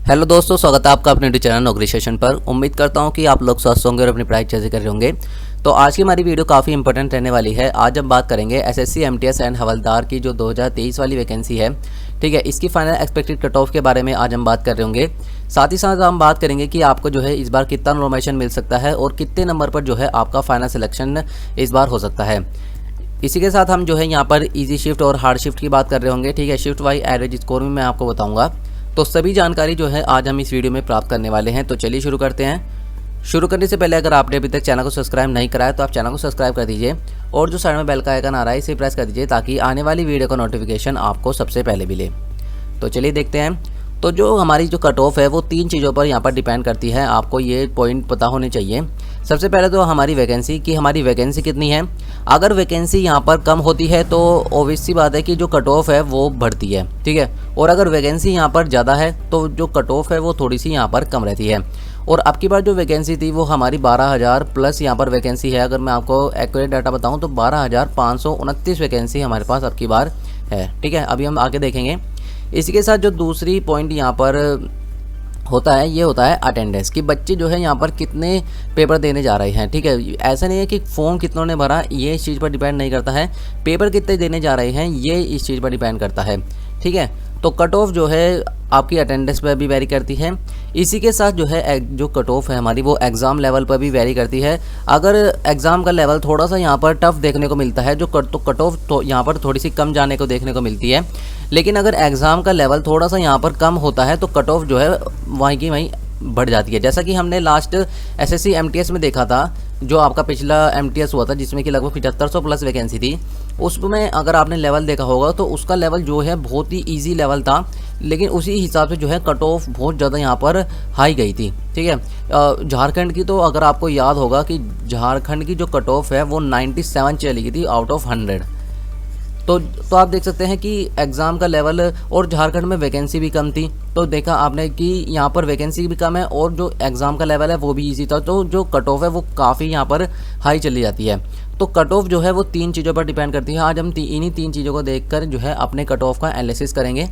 Hello दोस्तों, स्वागत है आपका अपने यूट्यूब चैनल नौकरी सेशन पर। उम्मीद करता हूं कि आप लोग स्वस्थ होंगे और अपनी पढ़ाई अच्छे से कर रहे होंगे। तो आज की हमारी वीडियो काफ़ी इंपॉर्टेंट रहने वाली है। आज हम बात करेंगे एसएससी एमटीएस एंड हवलदार की जो 2023 वाली वैकेंसी है, ठीक है, इसकी फाइनल एक्सपेक्टेड कट ऑफ के बारे में आज हम बात कर रहे होंगे। साथ ही साथ हम बात करेंगे कि आपको जो है इस बार कितना नॉमिनेशन मिल सकता है और कितने नंबर पर जो है आपका फाइनल सिलेक्शन इस बार हो सकता है। इसी के साथ हम जो है यहाँ पर ईजी शिफ्ट और हार्ड शिफ्ट की बात कर रहे होंगे, ठीक है। शिफ्ट वाइज एवरेज स्कोर में मैं आपको बताऊँगा। तो सभी जानकारी जो है आज हम इस वीडियो में प्राप्त करने वाले हैं। तो चलिए शुरू करते हैं। शुरू करने से पहले अगर आपने अभी तक चैनल को सब्सक्राइब नहीं कराया तो आप चैनल को सब्सक्राइब कर दीजिए और जो साइड में बेल का आइकन आ रहा है इसे प्रेस कर दीजिए ताकि आने वाली वीडियो का नोटिफिकेशन आपको सबसे पहले मिले। तो चलिए देखते हैं। तो जो हमारी जो कट ऑफ है वो 3 चीज़ों पर यहाँ पर डिपेंड करती है। आपको ये पॉइंट पता होने चाहिए। सबसे पहले तो हमारी वैकेंसी कितनी है। अगर वैकेंसी यहाँ पर कम होती है तो ऑब्वियस सी बात है कि जो कट ऑफ है वो बढ़ती है, ठीक है। और अगर वैकेंसी यहाँ पर ज़्यादा है तो जो कट ऑफ है वो थोड़ी सी यहाँ पर कम रहती है। और अब की बार जो वैकेंसी थी वो हमारी 12,000 प्लस यहाँ पर वैकेंसी है। अगर मैं आपको एक्यूरेट डाटा बताऊँ तो 12,529 वैकेंसी हमारे पास अब की बार है, ठीक है। अभी हम आगे देखेंगे। इसी के साथ जो दूसरी पॉइंट यहाँ पर होता है ये होता है अटेंडेंस, कि बच्चे जो है यहाँ पर कितने पेपर देने जा रहे हैं, ठीक है। ऐसा नहीं है कि फॉर्म कितनों ने भरा ये इस चीज़ पर डिपेंड नहीं करता है, पेपर कितने देने जा रहे हैं ये इस चीज़ पर डिपेंड करता है, ठीक है। तो कट ऑफ जो है आपकी अटेंडेंस पर भी वेरी करती है। इसी के साथ जो है जो कट ऑफ है हमारी वो एग्ज़ाम लेवल पर भी वेरी करती है। अगर एग्ज़ाम का लेवल थोड़ा सा यहाँ पर टफ देखने को मिलता है जो कट ऑफ तो यहाँ पर थोड़ी सी कम जाने को देखने को मिलती है। लेकिन अगर एग्ज़ाम का लेवल थोड़ा सा यहाँ पर कम होता है तो कट ऑफ जो है वहीं की वहीं बढ़ जाती है। जैसा कि हमने लास्ट एसएससी एमटीएस में देखा था, जो आपका पिछला एमटीएस हुआ था जिसमें कि लगभग 7500 प्लस वैकेंसी थी, उसमें अगर आपने लेवल देखा होगा तो उसका लेवल जो है बहुत ही इजी लेवल था। लेकिन उसी हिसाब से जो है कट ऑफ बहुत ज़्यादा यहाँ पर हाई गई थी, ठीक है। झारखंड की तो अगर आपको याद होगा कि झारखंड की जो कट ऑफ है वो 97 चली गई थी आउट ऑफ 100। तो आप देख सकते हैं कि एग्ज़ाम का लेवल और झारखंड में वैकेंसी भी कम थी। तो देखा आपने कि यहाँ पर वैकेंसी भी कम है और जो एग्ज़ाम का लेवल है वो भी इजी था। तो जो कट ऑफ है वो काफ़ी यहाँ पर हाई चली जाती है। तो कट ऑफ जो है वो 3 चीज़ों पर डिपेंड करती है। आज हम इन्हीं 3 चीज़ों को देखकर जो है अपने कट ऑफ का एनालिसिस करेंगे।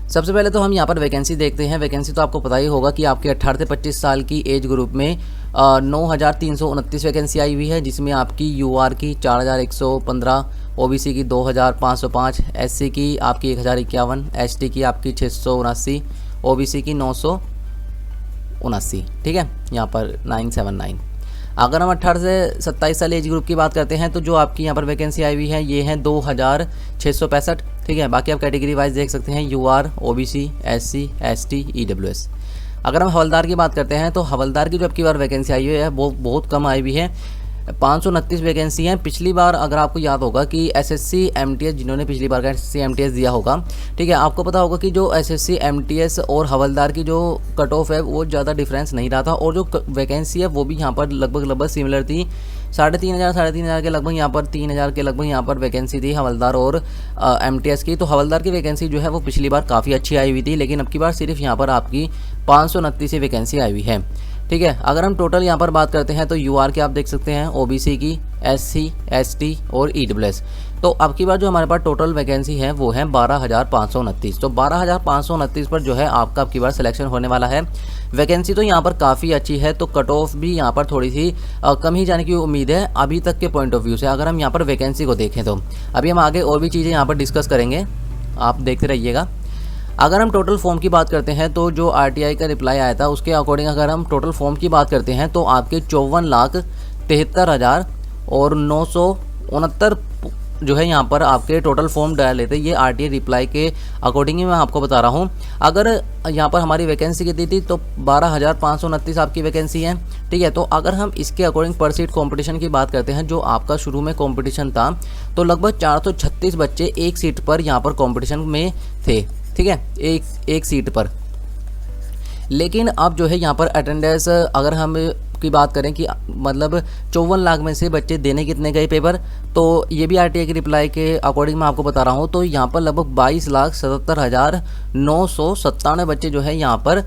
सबसे पहले तो हम यहाँ पर वैकेंसी देखते हैं। वैकेंसी तो आपको पता ही होगा कि आपके 18 से 25 साल की एज ग्रुप में 9,329 वैकेंसी आई हुई है, जिसमें आपकी यूआर की 4,115, ओबीसी की 2,505, एससी की आपकी 1,051, एसटी की आपकी 679, ओबीसी की 979, ठीक है, यहाँ पर 979। अगर हम 18 से 27 साल एज ग्रुप की बात करते हैं तो जो आपकी यहाँ पर वैकेंसी आई हुई है ये है 2,665, ठीक है। बाकी आप कैटेगरी वाइज देख सकते हैं UR, OBC, SC, ST, EWS. अगर हम हवलदार की बात करते हैं तो हवलदार की जो अब की बार वैकेंसी आई हुई है वो बहुत कम आई हुई है, 529 वैकेंसी हैं। पिछली बार अगर आपको याद होगा कि एसएससी एमटीएस, जिन्होंने पिछली बार का एसएससी एमटीएस दिया होगा, ठीक है, आपको पता होगा कि जो एसएससी एमटीएस और हवलदार की जो कट ऑफ है वो ज़्यादा डिफरेंस नहीं रहा था और जो वैकेंसी है वो भी यहाँ पर लगभग सिमिलर थी। 3,500 के लगभग यहाँ पर 3,000 के लगभग यहाँ पर वैकेंसी थी हवलदार और एमटीएस की। तो हवलदार की वैकेंसी जो है वो पिछली बार काफ़ी अच्छी आई हुई थी, लेकिन अब की बार सिर्फ यहाँ पर आपकी 529 वैकेंसी आई हुई है, ठीक है। अगर हम टोटल यहाँ पर बात करते हैं तो यूआर के आप देख सकते हैं, ओबीसी की, एससी, एसटी और ईडब्ल्यूएस। तो अब की बार जो हमारे पास टोटल वैकेंसी है वो है 12,529। तो 12,529 पर जो है आपका अब की बार सिलेक्शन होने वाला है। वैकेंसी तो यहाँ पर काफ़ी अच्छी है, तो कट ऑफ भी यहाँ पर थोड़ी सी कम ही जाने की उम्मीद है अभी तक के पॉइंट ऑफ व्यू से। अगर हम यहाँ पर वैकेंसी को देखें तो अभी हम आगे और भी चीज़ें यहाँ पर डिस्कस करेंगे, आप देखते रहिएगा। अगर हम टोटल फॉर्म की बात करते हैं तो जो आरटीआई का रिप्लाई आया था उसके अकॉर्डिंग अगर हम टोटल फॉर्म की बात करते हैं तो आपके 54,73,000 और 969 जो है यहाँ पर आपके टोटल फॉर्म डाले थे। ये आरटीआई रिप्लाई के अकॉर्डिंग ही मैं आपको बता रहा हूँ। अगर यहाँ पर हमारी वैकेंसी कितनी थी तो 12,529 आपकी वैकेंसी है, ठीक है। तो अगर हम इसके अकॉर्डिंग पर सीट कंपटीशन की बात करते हैं, जो आपका शुरू में कंपटीशन था तो लगभग 436 बच्चे एक सीट पर यहाँ पर कंपटीशन में थे, ठीक है, एक सीट पर। लेकिन अब जो है यहाँ पर अटेंडेंस अगर हम की बात करें कि मतलब 54 लाख में से बच्चे देने कितने गए पेपर, तो ये भी आरटीआई के रिप्लाई के अकॉर्डिंग मैं आपको बता रहा हूँ। तो यहाँ पर लगभग 22,77,997 बच्चे जो है यहाँ पर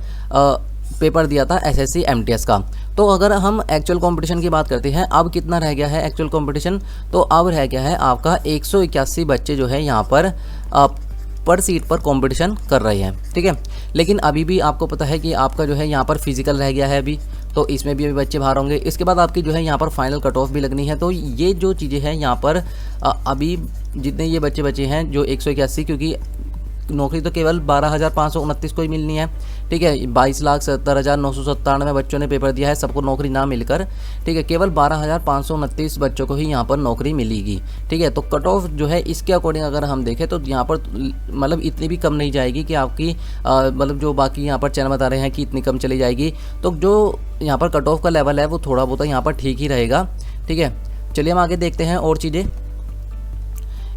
पेपर दिया था एसएससी एमटीएस का। तो अगर हम एक्चुअल कंपटीशन की बात करते हैं, अब कितना रह गया है एक्चुअल कंपटीशन, तो अब रह गया है आपका 181 बच्चे जो है यहाँ पर पर सीट पर कंपटीशन कर रहे हैं, ठीक है। लेकिन अभी भी आपको पता है कि आपका जो है यहाँ पर फिजिकल रह गया है अभी, तो इसमें भी अभी बच्चे बाहर होंगे। इसके बाद आपकी जो है यहाँ पर फाइनल कट ऑफ भी लगनी है। तो ये जो चीज़ें हैं यहाँ पर अभी जितने ये बच्चे बचे हैं जो 181, क्योंकि नौकरी तो केवल 12,529 को ही मिलनी है, ठीक है। 22,70,997 बच्चों ने पेपर दिया है, सबको नौकरी ना मिलकर, ठीक है। केवल 12,529 बच्चों को ही यहाँ पर नौकरी मिलेगी, ठीक है। तो कट ऑफ जो है इसके अकॉर्डिंग अगर हम देखें तो यहाँ पर मतलब इतनी भी कम नहीं जाएगी कि आपकी मतलब जो बाकी यहाँ पर चैनल बता रहे हैं कि इतनी कम चली जाएगी। तो जो यहाँ पर कट ऑफ का लेवल है वो थोड़ा बहुत यहाँ पर ठीक ही रहेगा, ठीक है। चलिए हम आगे देखते हैं और चीज़ें।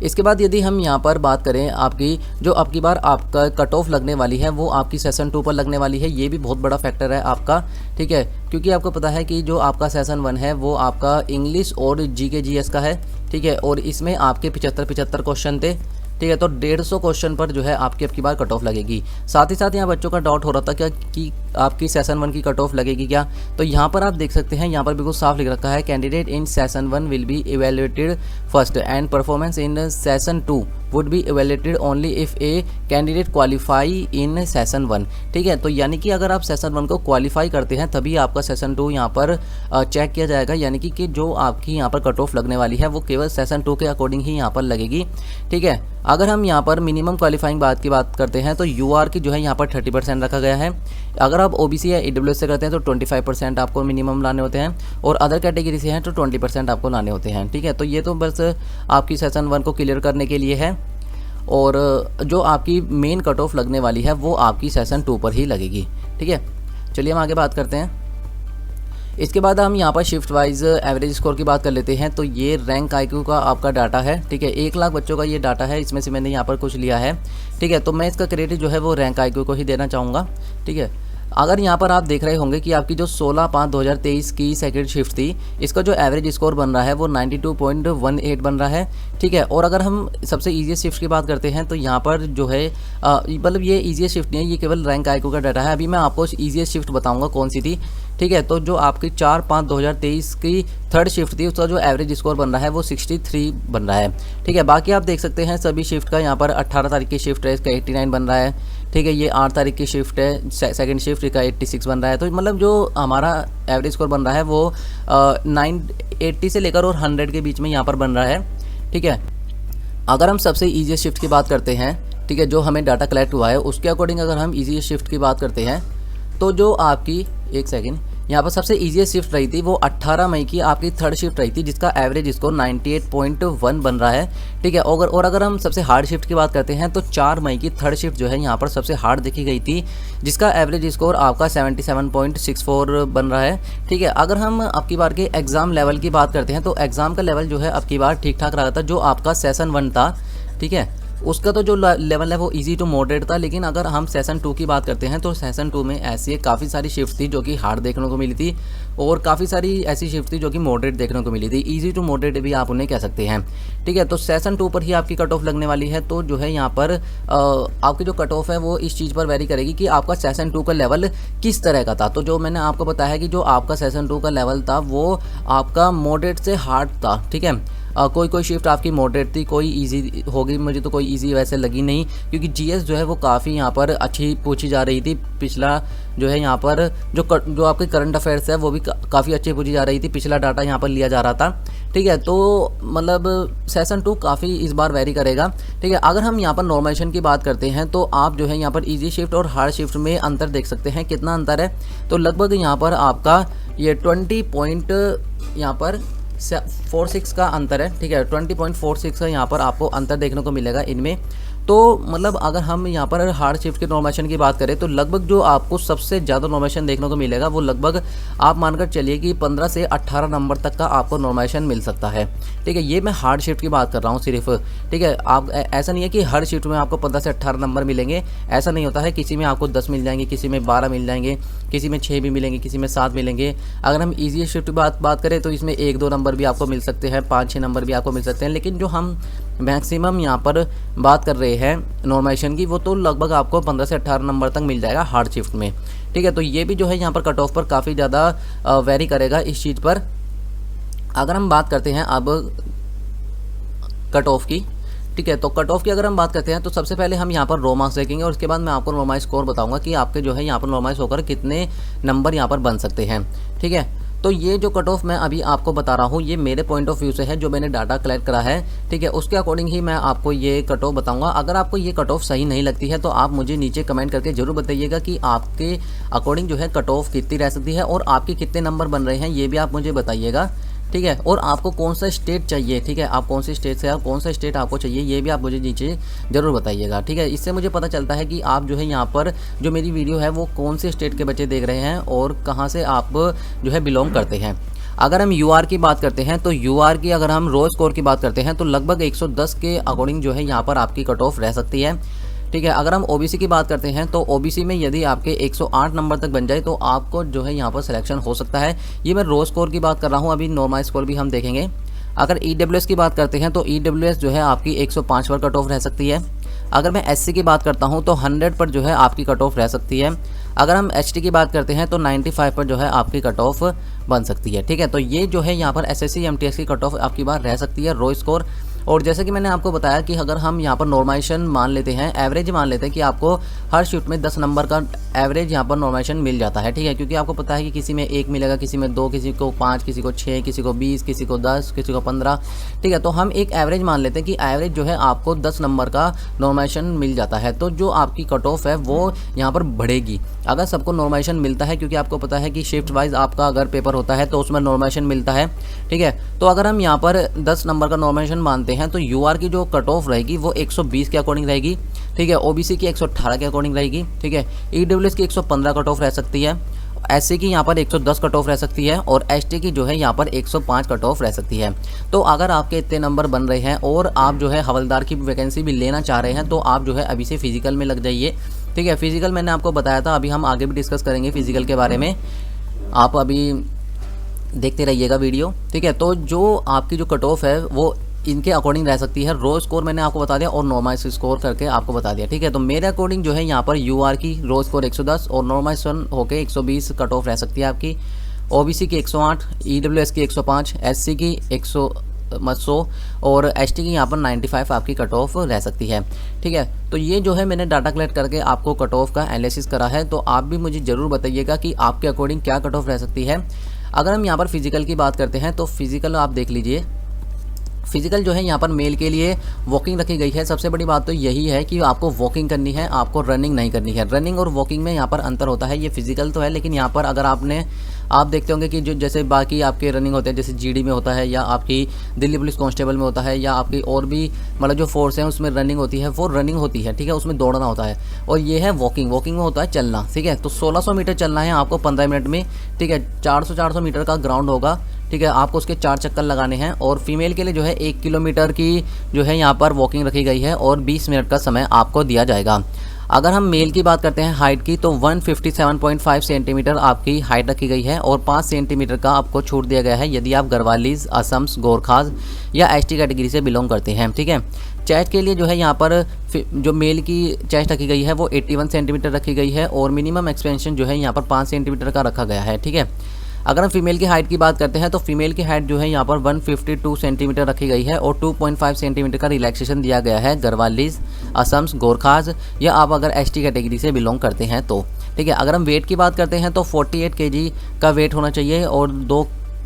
इसके बाद यदि हम यहाँ पर बात करें आपकी जो अब की बार आपका कट ऑफ लगने वाली है वो आपकी सेशन 2 पर लगने वाली है। ये भी बहुत बड़ा फैक्टर है आपका, ठीक है, क्योंकि आपको पता है कि जो आपका सेशन 1 है वो आपका इंग्लिश और जीके जीएस का है, ठीक है। और इसमें आपके 75 क्वेश्चन थे, ठीक है। तो 150 क्वेश्चन पर जो है आपकी अब की बार कट ऑफ लगेगी। साथ ही साथ यहाँ बच्चों का डाउट हो रहा था क्या कि आपकी सेशन 1 की कट ऑफ लगेगी क्या, तो यहाँ पर आप देख सकते हैं, यहाँ पर बिल्कुल साफ लिख रखा है candidate in session 1 will be evaluated first and performance in session 2 would be evaluated only if a candidate qualify in session 1, ठीक है। तो यानी कि अगर आप सेशन 1 को क्वालिफाई करते हैं तभी आपका सेशन 2 यहाँ पर चेक किया जाएगा, यानी कि जो आपकी यहाँ पर कट ऑफ लगने वाली है वो केवल सेशन 2 के अकॉर्डिंग ही यहाँ पर लगेगी, ठीक है। अगर हम यहाँ पर मिनिमम क्वालिफाइंग बात करते हैं तो यूआर की जो है यहाँ पर 30% रखा गया है। अगर आप ओबीसी या ईडब्ल्यूएस से करते हैं तो 25% आपको मिनिमम लाने होते हैं, और अदर कैटेगरी से हैं तो 20% आपको लाने होते हैं, ठीक है। तो ये तो बस आपकी सेशन 1 को क्लियर करने के लिए है, और जो आपकी मेन कट ऑफ लगने वाली है वो आपकी सेशन 2 पर ही लगेगी, ठीक है। चलिए हम आगे बात करते हैं। इसके बाद हम यहाँ पर शिफ्ट वाइज एवरेज स्कोर की बात कर लेते हैं। तो ये रैंक आईक्यू का आपका डाटा है, ठीक है। 1 लाख बच्चों का ये डाटा है, इसमें से मैंने यहाँ पर कुछ लिया है, ठीक है। तो मैं इसका क्रेडिट जो है वो रैंक आईक्यू को ही देना चाहूँगा, ठीक है। अगर यहाँ पर आप देख रहे होंगे कि आपकी जो 16/5/2023 की सेकंड शिफ्ट थी, इसका जो एवरेज स्कोर बन रहा है वो 92.18 बन रहा है, ठीक है। और अगर हम सबसे ईजीएस्ट शिफ्ट की बात करते हैं तो यहाँ पर जो है मतलब ये ईजीएस्ट शिफ्ट नहीं है, ये केवल रैंक आईक्यू का डाटा है। अभी मैं आपको ईजीएस्ट शिफ्ट बताऊँगा कौन सी थी, ठीक है। तो जो आपकी 4/5/2023 की थर्ड शिफ्ट थी उसका जो एवरेज स्कोर बन रहा है वो 63 बन रहा है, ठीक है। बाकी आप देख सकते हैं सभी शिफ्ट का, यहाँ पर 18 तारीख की शिफ्ट है इसका 89 बन रहा है, ठीक है। ये 8 तारीख की शिफ्ट है सेकंड शिफ्ट का 86 बन रहा है। तो मतलब जो हमारा एवरेज स्कोर बन रहा है वो 980 से लेकर और 100 के बीच में यहाँ पर बन रहा है, ठीक है। अगर हम सबसे ईजीएस्ट शिफ्ट की बात करते हैं, ठीक है, जो हमें डाटा कलेक्ट हुआ है उसके अकॉर्डिंग अगर हम ईजीएस्ट शिफ्ट की बात करते हैं तो जो आपकी एक सेकेंड यहाँ पर सबसे ईजीएस्ट शिफ्ट रही थी वो 18 मई की आपकी थर्ड शिफ्ट रही थी, जिसका एवरेज स्कोर 98.1 बन रहा है, ठीक है। और अगर हम सबसे हार्ड शिफ्ट की बात करते हैं तो 4 मई की थर्ड शिफ्ट जो है यहाँ पर सबसे हार्ड देखी गई थी, जिसका एवरेज स्कोर आपका 77.64 बन रहा है, ठीक है। अगर हम अब की बार के एग्ज़ाम लेवल की बात करते हैं तो एग्ज़ाम का लेवल जो है अब की बार ठीक ठाक रहा था। जो आपका सेशन 1 था, ठीक है, उसका तो जो लेवल है वो इजी टू मॉडरेट था। लेकिन अगर हम सेशन 2 की बात करते हैं तो सेशन 2 में ऐसी काफ़ी सारी शिफ्ट थी जो कि हार्ड देखने को मिली थी, और काफ़ी सारी ऐसी शिफ्ट थी जो कि मॉडरेट देखने को मिली थी, इजी टू मॉडरेट भी आप उन्हें कह सकते हैं, ठीक है। तो सेशन 2 पर ही आपकी कट ऑफ लगने वाली है। तो जो है यहाँ पर आपकी जो कट ऑफ है वो इस चीज़ पर वेरी करेगी कि आपका सेशन 2 का लेवल किस तरह का था। तो जो मैंने आपको बताया कि जो आपका सेशन 2 का लेवल था वो आपका मॉडरेट से हार्ड था, ठीक है। कोई शिफ्ट आपकी मॉडरेट थी, कोई इजी होगी, मुझे तो कोई इजी वैसे लगी नहीं, क्योंकि जीएस जो है वो काफ़ी यहाँ पर अच्छी पूछी जा रही थी। पिछला जो है यहाँ पर जो आपके करंट अफेयर्स है वो भी काफ़ी अच्छी पूछी जा रही थी, पिछला डाटा यहाँ पर लिया जा रहा था, ठीक है। तो मतलब सेशन 2 काफ़ी इस बार वेरी करेगा, ठीक है। अगर हम यहाँ पर नॉर्मलाइजेशन की बात करते हैं तो आप जो है यहाँ पर ईजी शिफ्ट और हार्ड शिफ्ट में अंतर देख सकते हैं। कितना अंतर है, तो लगभग यहाँ पर आपका ये 20 पॉइंट यहाँ पर 46 का अंतर है, ठीक है। 20.46 का यहाँ पर आपको अंतर देखने को मिलेगा इनमें। तो मतलब अगर हम यहाँ पर हार्ड शिफ्ट के नॉर्मेशन की बात करें तो लगभग जो आपको सबसे ज़्यादा नॉर्मेशन देखने को मिलेगा वो लगभग आप मानकर चलिए कि 15 से 18 नंबर तक का आपको नॉर्मेशन मिल सकता है, ठीक है। ये मैं हार्ड शिफ्ट की बात कर रहा हूँ सिर्फ, ठीक है। आप ऐसा नहीं है कि हर शिफ्ट में आपको 15 से 18 नंबर मिलेंगे, ऐसा नहीं होता है। किसी में आपको 10 मिल जाएंगे, किसी में 12 मिल जाएंगे, किसी में 6 भी मिलेंगे, किसी में 7 मिलेंगे। अगर हम ईजी शिफ्ट की बात करें तो इसमें 1-2 नंबर भी आपको मिल सकते हैं, 5-6 नंबर भी आपको मिल सकते हैं। लेकिन जो हम मैक्सिमम यहाँ पर बात कर रहे हैं नॉर्मेशन की वो तो लगभग आपको 15 से 18 नंबर तक मिल जाएगा हार्ड शिफ्ट में, ठीक है। तो ये भी जो है यहाँ पर कट ऑफ पर काफ़ी ज़्यादा वेरी करेगा इस चीज़ पर। अगर हम बात करते हैं अब कट ऑफ की, ठीक है। तो कट ऑफ की अगर हम बात करते हैं तो सबसे पहले हम यहाँ पर रो मार्क्स देखेंगे और उसके बाद मैं आपको नॉर्मल स्कोर बताऊंगा कि आपके जो है यहाँ पर नॉर्मल होकर कितने नंबर यहाँ पर बन सकते हैं। ठीक है। तो ये जो कट ऑफ मैं अभी आपको बता रहा हूँ ये मेरे पॉइंट ऑफ व्यू से है, जो मैंने डाटा कलेक्ट करा है। ठीक है, उसके अकॉर्डिंग ही मैं आपको ये कट ऑफ बताऊंगा। अगर आपको ये कट ऑफ सही नहीं लगती है तो आप मुझे नीचे कमेंट करके जरूर बताइएगा कि आपके अकॉर्डिंग जो है कट ऑफ कितनी रह सकती है और आपके कितने नंबर बन रहे हैं, ये भी आप मुझे बताइएगा। ठीक है, और आपको कौन सा स्टेट चाहिए, ठीक है, आप कौन सी स्टेट से, कौन सा स्टेट आपको चाहिए, ये भी आप मुझे नीचे ज़रूर बताइएगा। ठीक है, इससे मुझे पता चलता है कि आप जो है यहाँ पर जो मेरी वीडियो है वो कौन से स्टेट के बच्चे देख रहे हैं और कहाँ से आप जो है बिलोंग करते हैं। अगर हम यूआर की बात करते हैं तो यूआर की अगर हम रो स्कोर की बात करते हैं तो लगभग 110 के अकॉर्डिंग जो है यहाँ पर आपकी कट ऑफ रह सकती है। ठीक है, अगर हम ओबीसी की बात करते हैं तो ओबीसी में यदि आपके 108 नंबर तक बन जाए तो आपको जो है यहाँ पर सिलेक्शन हो सकता है। ये मैं रो स्कोर की बात कर रहा हूँ, अभी नॉर्मल स्कोर भी हम देखेंगे। अगर ईडब्ल्यूएस की बात करते हैं तो ईडब्ल्यूएस जो है आपकी 105 पर कट ऑफ रह सकती है। अगर मैं एससी की बात करता हूँ तो 100 पर जो है आपकी कट ऑफ रह सकती है। अगर हम एसटी की बात करते हैं तो 95 पर जो है आपकी कट ऑफ बन सकती है। ठीक है, तो ये जो है यहाँ पर एसएससी एमटीएस की कट ऑफ आपकी बार रह सकती है रो स्कोर। और जैसे कि मैंने आपको बताया कि अगर हम यहाँ पर नॉर्मलाइजेशन मान लेते हैं, एवरेज मान लेते हैं कि आपको हर शिफ्ट में 10 नंबर का एवरेज यहाँ पर नॉर्मलाइजेशन मिल जाता है। ठीक है, क्योंकि आपको पता है कि किसी में 1 मिलेगा, किसी में 2, किसी को 5, किसी को 6, किसी को 20, किसी को 10, किसी को 15। ठीक है, तो हम एक एवरेज मान लेते हैं कि एवरेज जो है आपको 10 नंबर का नॉर्मलाइजेशन मिल जाता है। तो जो आपकी कट ऑफ है वो यहाँ पर बढ़ेगी अगर सबको नॉर्मलाइजेशन मिलता है, क्योंकि आपको पता है कि शिफ्ट वाइज आपका अगर पेपर होता है तो उसमें नॉर्मलाइजेशन मिलता है। ठीक है, तो अगर हम यहाँ पर 10 नंबर का नॉर्मलाइजेशन मानते हैं तो यूआर की जो कट ऑफ रहेगी वो 120 के अकॉर्डिंग रहेगी। ठीक है, ओबीसी की 118 के अकॉर्डिंग रहेगी। ठीक है, ईडब्ल्यूएस की 115 कट ऑफ रह सकती है, एससी की यहाँ पर 110 कट ऑफ रह सकती है और एसटी की जो है यहाँ पर 105 कट ऑफ रह सकती है। तो अगर आपके इतने नंबर बन रहे हैं और आप जो है हवलदार की वैकेंसी भी लेना चाह रहे हैं तो आप जो है अभी से फिजिकल में लग जाइए। ठीक है, फिजिकल मैंने आपको बताया था, अभी हम आगे भी डिस्कस करेंगे फिजिकल के बारे में, आप अभी देखते रहिएगा वीडियो। ठीक है, तो जो आपकी जो कट ऑफ है वो इनके अकॉर्डिंग रह सकती है। रो स्कोर मैंने आपको बता दिया और नॉर्मलाइजेशन स्कोर करके आपको बता दिया। ठीक है, तो मेरे अकॉर्डिंग जो है यहाँ पर यूआर की रो स्कोर 110 और नॉर्मलाइजेशन होके 120 कट ऑफ रह सकती है आपकी। ओबीसी की 108, ईडब्ल्यूएस की 105, एससी की 100 और एसटी की यहाँ पर 95 आपकी कट ऑफ रह सकती है। ठीक है, तो ये जो है मैंने डाटा कलेक्ट करके आपको कट ऑफ का एनालिसिस करा है, तो आप भी मुझे ज़रूर बताइएगा कि आपके अकॉर्डिंग क्या कट ऑफ रह सकती है। अगर हम यहाँ पर फिजिकल की बात करते हैं तो फिजिकल आप देख लीजिए, फिजिकल जो है यहाँ पर मेल के लिए वॉकिंग रखी गई है। सबसे बड़ी बात तो यही है कि आपको वॉकिंग करनी है, आपको रनिंग नहीं करनी है। रनिंग और वॉकिंग में यहाँ पर अंतर होता है, ये फिजिकल तो है लेकिन यहाँ पर अगर आप देखते होंगे कि जो जैसे बाकी आपके रनिंग होते हैं, जैसे जीडी में होता है या आपकी दिल्ली पुलिस कांस्टेबल में होता है या आपकी और भी मतलब जो फोर्स है उसमें रनिंग होती है, वो रनिंग होती है। ठीक है, उसमें दौड़ना होता है। और ये है वॉकिंग, वॉकिंग में होता है चलना। ठीक है, तो 1600 मीटर चलना है आपको 15 मिनट में। ठीक है, 400 मीटर का ग्राउंड होगा। ठीक है, आपको उसके 4 चक्कर लगाने हैं। और फीमेल के लिए जो है 1 किलोमीटर की जो है यहाँ पर वॉकिंग रखी गई है और 20 मिनट का समय आपको दिया जाएगा। अगर हम मेल की बात करते हैं हाइट की तो 157.5 सेंटीमीटर आपकी हाइट रखी गई है और 5 सेंटीमीटर का आपको छूट दिया गया है यदि आप गढ़वालीज, असम्स, गोरखाज या एसटी कैटेगरी से बिलोंग करते हैं। ठीक है, चेस्ट के लिए जो है यहाँ पर जो मेल की चेस्ट रखी गई है वो 81 सेंटीमीटर रखी गई है और मिनिमम एक्सपेंशन जो है यहाँ पर 5 सेंटीमीटर का रखा गया है। ठीक है, अगर हम फीमेल की हाइट की बात करते हैं तो फीमेल की हाइट जो है यहाँ पर 152 सेंटीमीटर रखी गई है और 2.5 सेंटीमीटर का रिलैक्सेशन दिया गया है गढ़वालीज, असम्स, गोरखाज या आप अगर एसटी कैटेगरी से बिलोंग करते हैं तो। ठीक है, अगर हम वेट की बात करते हैं तो 48 kg का वेट होना चाहिए और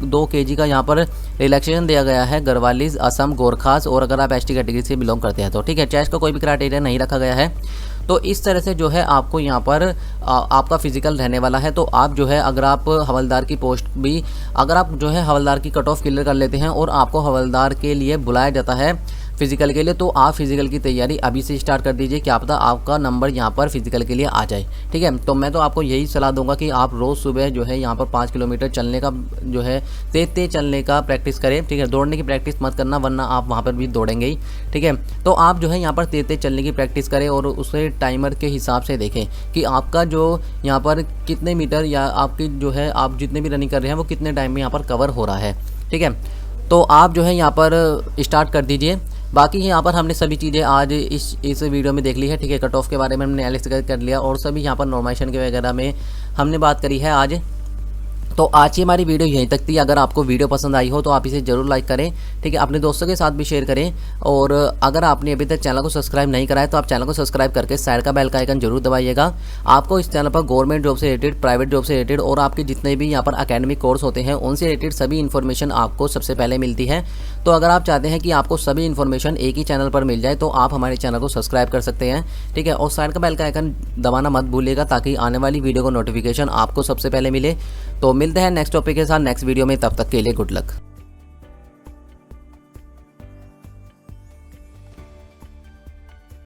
2 kg का यहाँ पर रिलैक्सेशन दिया गया है गढ़वालीज, असम, गोरखास और अगर आप एसटी कैटेगरी से बिलोंग करते हैं तो। ठीक है, चेस्ट का कोई भी क्राइटेरिया नहीं रखा गया है। तो इस तरह से जो है आपको यहाँ पर आपका फिजिकल रहने वाला है। तो आप जो है अगर आप हवलदार की पोस्ट भी अगर आप जो है हवलदार की कट ऑफ क्लियर कर लेते हैं और आपको हवलदार के लिए बुलाया जाता है फिजिकल के लिए, तो आप फिजिकल की तैयारी अभी से स्टार्ट कर दीजिए, क्या पता आपका नंबर यहाँ पर फिजिकल के लिए आ जाए। ठीक है, तो मैं तो आपको यही सलाह दूंगा कि आप रोज़ सुबह जो है यहाँ पर 5 किलोमीटर चलने का जो है तेज चलने का प्रैक्टिस करें। ठीक है, दौड़ने की प्रैक्टिस मत करना वरना आप वहाँ पर भी दौड़ेंगे ही। ठीक है, तो आप जो है यहाँ पर तेज चलने की प्रैक्टिस करें और उसे टाइमर के हिसाब से देखें कि आपका जो यहाँ पर कितने मीटर या आपकी जो है आप जितने भी रनिंग कर रहे हैं वो कितने टाइम में यहाँ पर कवर हो रहा है। ठीक है, तो आप जो है यहाँ पर स्टार्ट कर दीजिए। बाकी यहाँ पर हमने सभी चीज़ें आज इस वीडियो में देख ली है। ठीक है, कट ऑफ के बारे में हमने एनालिसिस कर लिया और सभी यहाँ पर नॉर्मलाइजेशन के वगैरह में हमने बात करी है आज। तो आज की हमारी वीडियो यहीं तक थी। अगर आपको वीडियो पसंद आई हो तो आप इसे ज़रूर लाइक करें, ठीक है, अपने दोस्तों के साथ भी शेयर करें। और अगर आपने अभी तक चैनल को सब्सक्राइब नहीं करा है तो आप चैनल को सब्सक्राइब करके साइड का बेल का आइकन जरूर दबाइएगा। आपको इस चैनल पर गवर्नमेंट जॉब से रिलेटेड, प्राइवेट जॉब से रिलेटेड और आपके जितने भी यहाँ पर अकेडमिक कोर्स होते हैं उनसे रिलेटेड सभी इन्फॉर्मेशन आपको सबसे पहले मिलती है। तो अगर आप चाहते हैं कि आपको सभी इन्फॉर्मेशन एक ही चैनल पर मिल जाए तो आप हमारे चैनल को सब्सक्राइब कर सकते हैं, ठीक है। और साइड का बेल का आइकन दबाना मत भूलिएगा ताकि आने वाली वीडियो को नोटिफिकेशन आपको सबसे पहले मिले। तो मिलते हैं नेक्स्ट टॉपिक के साथ नेक्स्ट वीडियो में, तब तक के लिए गुड लक।